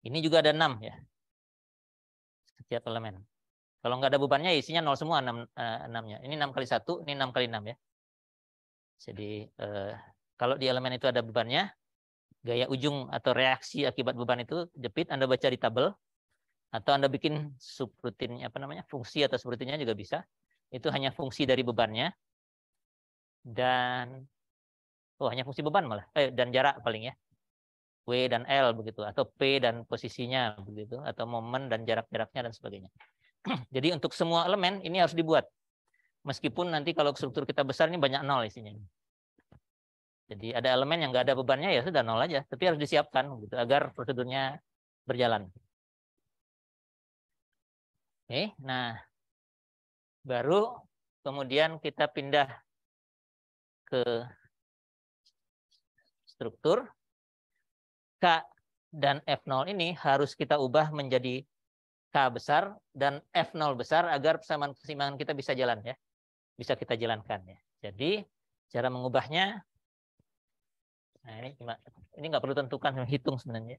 Ini juga ada 6 ya. Setiap elemen. Kalau nggak ada bebannya isinya 0 semua 6-nya. Ini 6 kali 1, ini 6 kali 6 ya. Jadi kalau di elemen itu ada bebannya, gaya ujung atau reaksi akibat beban itu jepit Anda baca di tabel atau Anda bikin subrutinnya fungsi atau subrutinnya juga bisa. Itu hanya fungsi dari bebannya dan hanya fungsi beban malah dan jarak paling ya. W dan L begitu, atau P dan posisinya begitu, atau momen dan jarak-jaraknya dan sebagainya. Jadi untuk semua elemen ini harus dibuat. Meskipun nanti kalau struktur kita besar ini banyak nol isinya. Jadi ada elemen yang nggak ada bebannya ya sudah nol aja, tapi harus disiapkan gitu agar prosedurnya berjalan. Oke, nah baru kemudian kita pindah ke struktur. K dan F0 ini harus kita ubah menjadi K besar dan F0 besar agar persamaan keseimbangan kita bisa jalan ya. Bisa kita jalankan ya. Jadi cara mengubahnya, nah ini nggak perlu tentukan, hitung sebenarnya.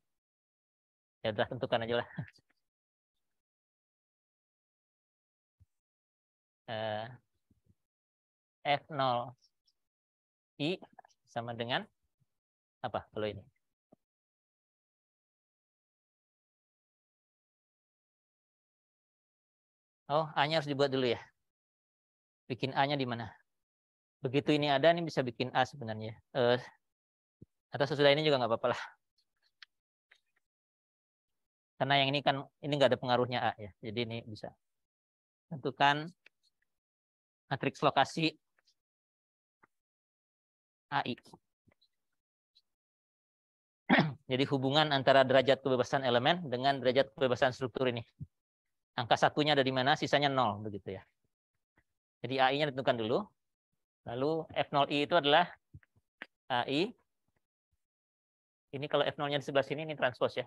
Ya udah tentukan aja lah. F0 I sama dengan apa kalau ini? Oh, A-nya harus dibuat dulu ya. Bikin A-nya di mana? Begitu ini ada, ini bisa bikin A sebenarnya. Atau sesudah ini juga nggak apa-apa lah. Karena yang ini kan, ini nggak ada pengaruhnya A ya. Jadi ini bisa. Tentukan matriks lokasi AI. Jadi hubungan antara derajat kebebasan elemen dengan derajat kebebasan struktur ini. Angka satunya ada di mana, sisanya 0 begitu ya. Jadi AI-nya ditentukan dulu. Lalu F0I itu adalah AI. Ini kalau F0-nya di sebelah sini, ini transpose ya.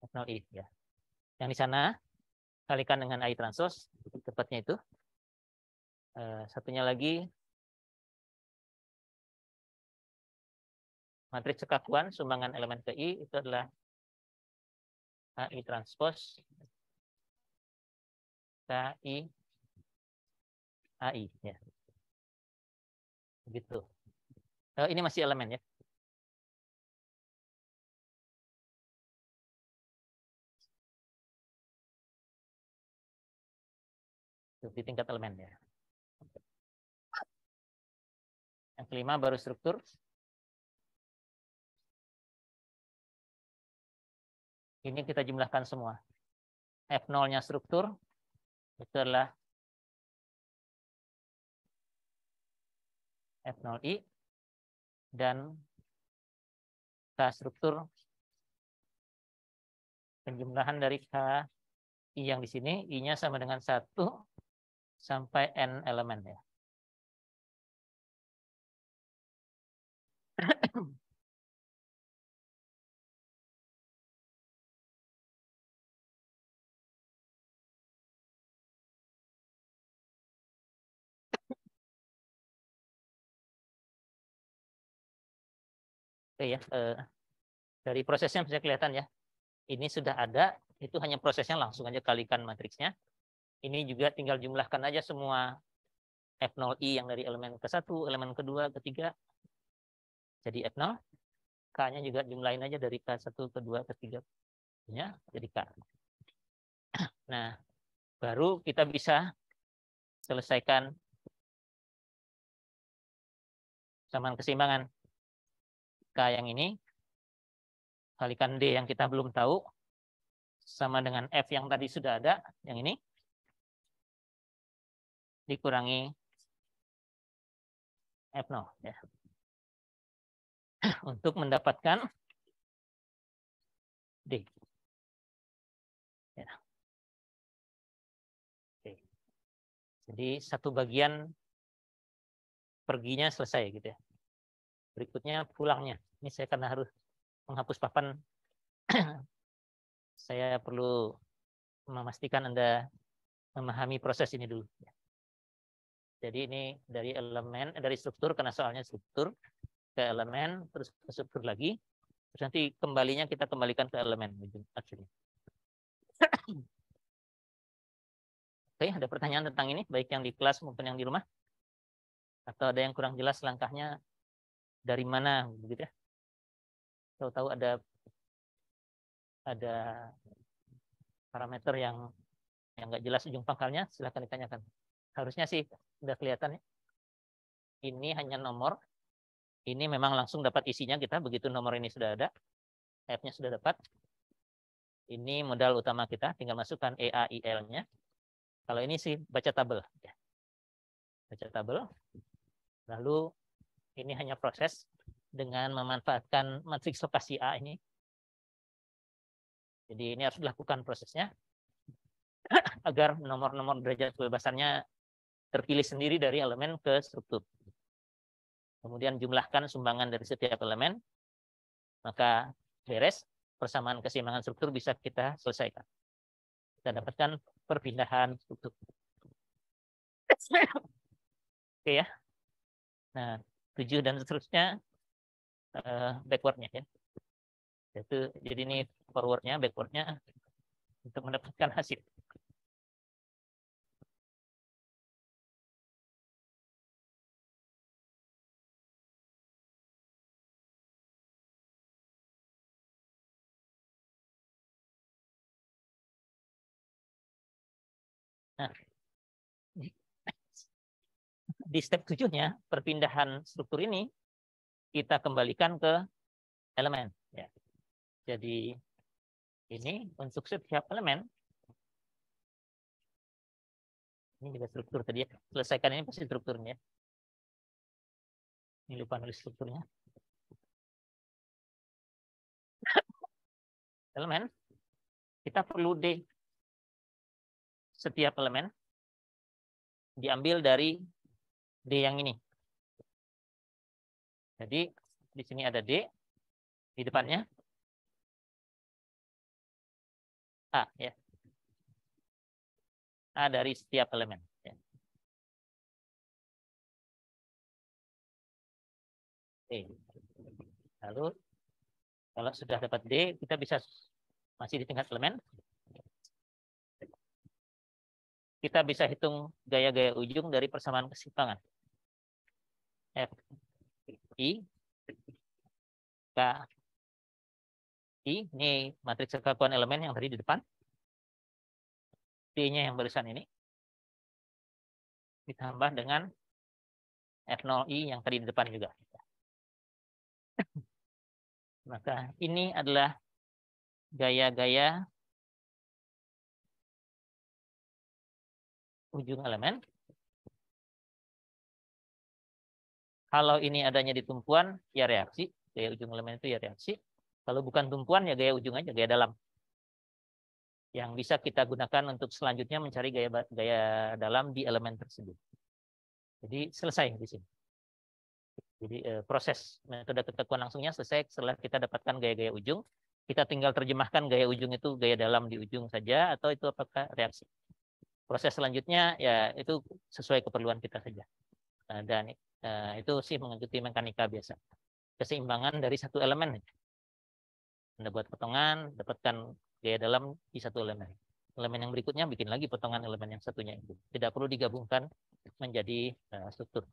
F0I ya. Yang di sana kalikan dengan AI transpose, tepatnya itu. Satunya lagi matriks kekakuan sumbangan elemen ke I itu adalah AI transpose KI AI ya. Begitu. Ini masih elemen ya. Di tingkat elemen ya. Yang kelima baru struktur. Ini kita jumlahkan semua. F0-nya struktur itu adalah F0I dan K struktur penjumlahan dari KI yang di sini, I-nya sama dengan 1 sampai N elemen ya. Oke ya, dari prosesnya bisa kelihatan ya. Ini sudah ada, itu hanya prosesnya, langsung aja kalikan matriksnya. Ini juga tinggal jumlahkan aja semua F0I yang dari elemen ke-1, elemen kedua, ketiga. Jadi F0. K-nya juga jumlahin aja dari K1, kedua, ketiga. Ya, jadi K. Nah, baru kita bisa selesaikan persamaan keseimbangan. K yang ini kalikan D yang kita belum tahu sama dengan F yang tadi sudah ada, yang ini dikurangi F0 ya. Untuk mendapatkan D. Ya. Oke. Jadi satu bagian perginya selesai gitu ya. Berikutnya pulangnya. Ini saya karena harus menghapus papan, saya perlu memastikan Anda memahami proses ini dulu. Jadi ini dari elemen, dari struktur, karena soalnya struktur, ke elemen, terus ke struktur lagi, terus nanti kembalinya kita kembalikan ke elemen. Oke, ada pertanyaan tentang ini, baik yang di kelas maupun yang di rumah? Atau ada yang kurang jelas langkahnya dari mana, begitu ya? Tahu-tahu ada parameter yang nggak jelas ujung pangkalnya, silahkan ditanyakan. Harusnya sih udah kelihatan ya. Ini hanya nomor, Ini memang langsung dapat isinya kita, begitu nomor ini sudah ada, F-nya sudah dapat. Ini modal utama kita, tinggal masukkan EAIL-nya. Kalau ini sih baca tabel. Baca tabel. Lalu ini hanya proses dengan memanfaatkan matriks lokasi A ini. Jadi ini harus dilakukan prosesnya agar nomor-nomor derajat kebebasannya terpilih sendiri dari elemen ke struktur. Kemudian jumlahkan sumbangan dari setiap elemen, maka beres, persamaan keseimbangan struktur bisa kita selesaikan. Kita dapatkan perpindahan struktur. Oke ya. Nah, 7 dan seterusnya backward-nya ya. Jadi ini forward-nya, backward-nya untuk mendapatkan hasil. Nah, di step 7-nya, perpindahan struktur ini kita kembalikan ke elemen. Ya. Jadi ini untuk setiap elemen, ini juga struktur tadi ya. Selesaikan ini pasti strukturnya. Ini lupa nulis strukturnya. Elemen, kita perlu D. Setiap elemen diambil dari D yang ini. Jadi di sini ada D, di depannya A ya. A dari setiap elemen. Ya. Oke. Lalu kalau sudah dapat D, kita bisa masih di tingkat elemen. Kita bisa hitung gaya-gaya ujung dari persamaan keseimbangan. F, I, K, I. Ini matriks kekakuan elemen yang tadi di depan. D-nya yang barisan ini. Ditambah dengan F0I yang tadi di depan juga. Maka ini adalah gaya-gaya ujung elemen. Kalau ini adanya di tumpuan, ya reaksi. Gaya ujung elemen itu ya reaksi. Kalau bukan tumpuan, ya gaya ujung aja, gaya dalam. Yang bisa kita gunakan untuk selanjutnya mencari gaya dalam di elemen tersebut. Jadi selesai di sini. Jadi proses metode kekakuan langsungnya selesai setelah kita dapatkan gaya-gaya ujung. Kita tinggal terjemahkan gaya ujung itu gaya dalam di ujung saja, atau itu apakah reaksi. Proses selanjutnya ya itu sesuai keperluan kita saja. Dan itu sih mengikuti mekanika biasa. Keseimbangan dari satu elemen. Anda buat potongan, dapatkan gaya dalam di satu elemen. Elemen yang berikutnya bikin lagi potongan elemen yang satunya itu. Tidak perlu digabungkan menjadi struktur.